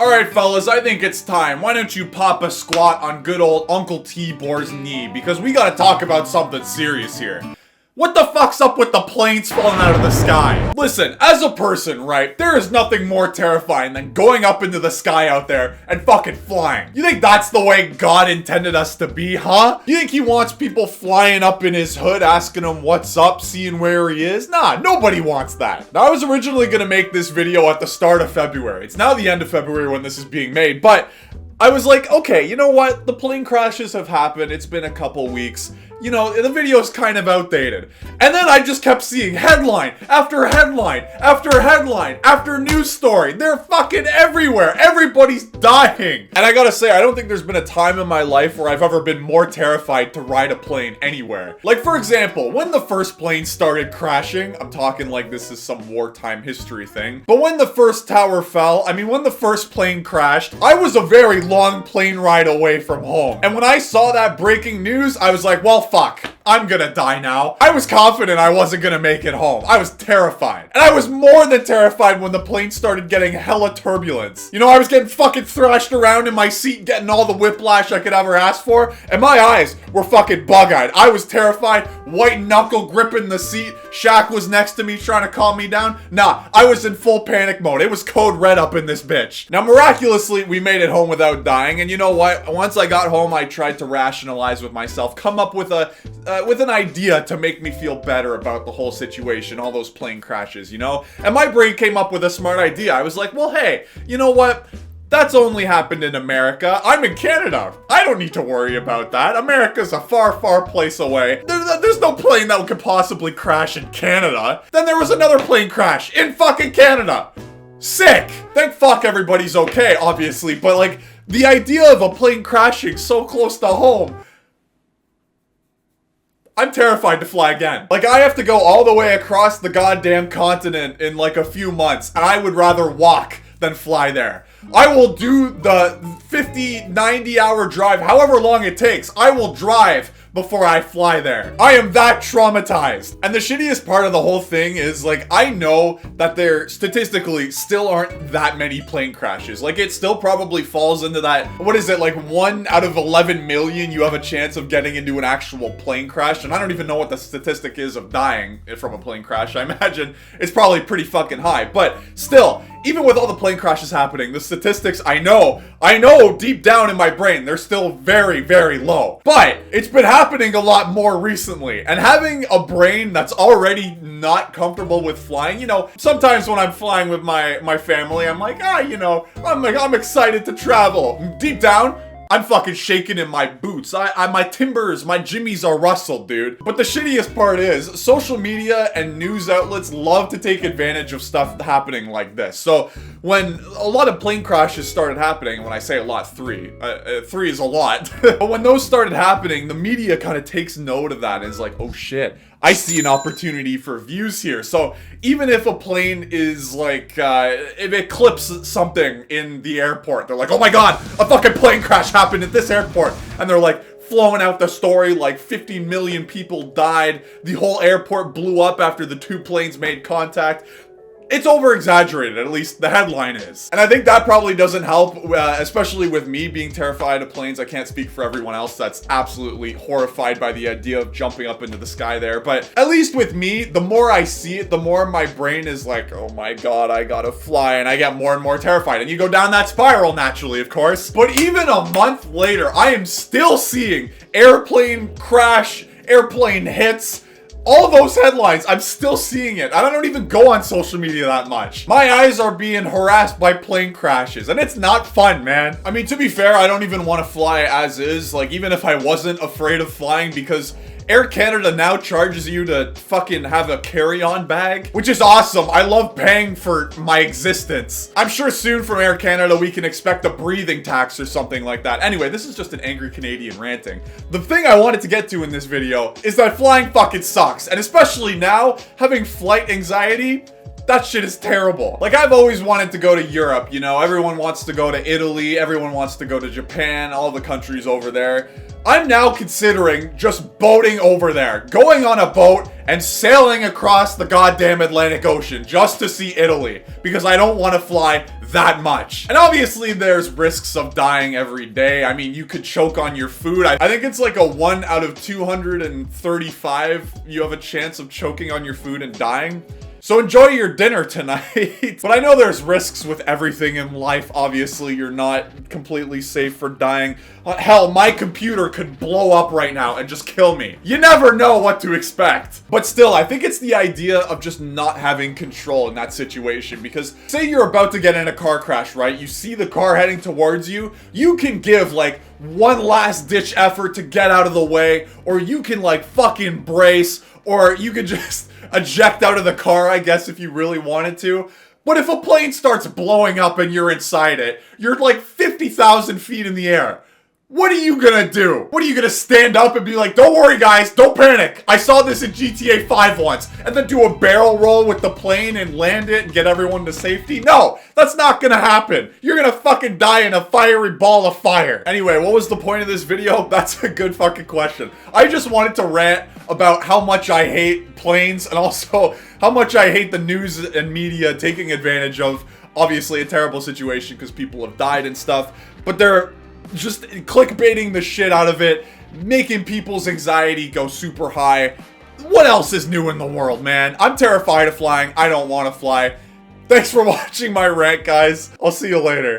Alright fellas, I think it's time. Why don't you pop a squat on good old Uncle T-Boar's knee, because we gotta talk about something serious here. What the fuck's up with the planes falling out of the sky? Listen, as a person, right, there is nothing more terrifying than going up into the sky out there and fucking flying. You think that's the way God intended us to be, huh? You think he wants people flying up in his hood, asking him what's up, seeing where he is? Nah, nobody wants that. Now, I was originally gonna make this video at the start of February. It's now the end of February when this is being made, but I was like, okay, you know what? The plane crashes have happened. It's been a couple weeks. You know, the video's kind of outdated. And then I just kept seeing headline after headline after headline after news story. They're fucking everywhere. Everybody's dying. And I gotta say, I don't think there's been a time in my life where I've ever been more terrified to ride a plane anywhere. Like, for example, when the first plane started crashing, I'm talking like this is some wartime history thing, but when the first tower fell, when the first plane crashed, I was a very long plane ride away from home. And when I saw that breaking news, I was like, well, fuck, I'm gonna die now. I was confident I wasn't gonna make it home. I was terrified. And I was more than terrified when the plane started getting hella turbulence. You know, I was getting fucking thrashed around in my seat, getting all the whiplash I could ever ask for, and my eyes were fucking bug-eyed. I was terrified, white knuckle gripping the seat. Shaq was next to me trying to calm me down. Nah, I was in full panic mode. It was code red up in this bitch. Now, miraculously, we made it home without dying, and you know what? Once I got home, I tried to rationalize with myself, come up with an idea to make me feel better about the whole situation, all those plane crashes, you know? And my brain came up with a smart idea. I was like, well, hey, you know what? That's only happened in America. I'm in Canada. I don't need to worry about that. America's a far, far place away. There's no plane that could possibly crash in Canada. Then there was another plane crash in fucking Canada. Sick. Thank fuck everybody's okay, obviously, but like, the idea of a plane crashing so close to home, I'm terrified to fly again. Like, I have to go all the way across the goddamn continent in like a few months, and I would rather walk than fly there. I will do the 50, 90 hour drive, however long it takes. I will drive before I fly there. I am that traumatized. And the shittiest part of the whole thing is, like, I know that there statistically still aren't that many plane crashes. Like, it still probably falls into that, what is it, like 1 out of 11 million you have a chance of getting into an actual plane crash. And I don't even know what the statistic is of dying from a plane crash. I imagine it's probably pretty fucking high. But still, even with all the plane crashes happening, the statistics, I know deep down in my brain, they're still very, very low. But it's been happening a lot more recently. And having a brain that's already not comfortable with flying, you know, sometimes when I'm flying with my family, I'm like, I'm excited to travel. Deep down, I'm fucking shaking in my boots. My timbers, my jimmies are rustled, dude. But the shittiest part is, social media and news outlets love to take advantage of stuff happening like this. So when a lot of plane crashes started happening, when I say a lot, three is a lot. But when those started happening, the media kind of takes note of that and is like, oh shit, I see an opportunity for views here. So even if a plane is like, if it clips something in the airport, they're like, oh my god, a fucking plane crash happened at this airport. And they're like flowing out the story like 50 million people died. The whole airport blew up after the two planes made contact. It's over-exaggerated, at least the headline is. And I think that probably doesn't help, especially with me being terrified of planes. I can't speak for everyone else that's absolutely horrified by the idea of jumping up into the sky there. But at least with me, the more I see it, the more my brain is like, oh my god, I gotta fly, and I get more and more terrified. And you go down that spiral naturally, of course. But even a month later, I am still seeing airplane crash, airplane hits, all those headlines. I'm still seeing it. I don't even go on social media that much. My eyes are being harassed by plane crashes, and it's not fun, man. I mean, to be fair, I don't even want to fly as is, like, even if I wasn't afraid of flying, because Air Canada now charges you to fucking have a carry-on bag, which is awesome. I love paying for my existence. I'm sure soon from Air Canada we can expect a breathing tax or something like that. Anyway, this is just an angry Canadian ranting. The thing I wanted to get to in this video is that flying fucking sucks, and especially now, having flight anxiety, that shit is terrible. Like, I've always wanted to go to Europe, you know, everyone wants to go to Italy, everyone wants to go to Japan, all the countries over there. I'm now considering just boating over there, going on a boat and sailing across the goddamn Atlantic Ocean just to see Italy, because I don't want to fly that much. And obviously there's risks of dying every day. I mean, you could choke on your food. I think it's like a 1 out of 235 you have a chance of choking on your food and dying. So enjoy your dinner tonight. But I know there's risks with everything in life. Obviously, you're not completely safe for dying. Hell, my computer could blow up right now and just kill me. You never know what to expect. But still, I think it's the idea of just not having control in that situation. Because say you're about to get in a car crash, right? You see the car heading towards you. You can give like one last ditch effort to get out of the way. Or you can like fucking brace. Or you could just eject out of the car, I guess, if you really wanted to. But if a plane starts blowing up and you're inside it, you're like 50,000 feet in the air. What are you gonna do? What are you gonna stand up and be like, don't worry guys, don't panic. I saw this in GTA 5 once. And then do a barrel roll with the plane and land it and get everyone to safety? No, that's not gonna happen. You're gonna fucking die in a fiery ball of fire. Anyway, what was the point of this video? That's a good fucking question. I just wanted to rant about how much I hate planes and also how much I hate the news and media taking advantage of, obviously, a terrible situation because people have died and stuff. But they're just clickbaiting the shit out of it, making people's anxiety go super high. What else is new in the world, man? I'm terrified of flying. I don't want to fly. Thanks for watching my rant, guys. I'll see you later.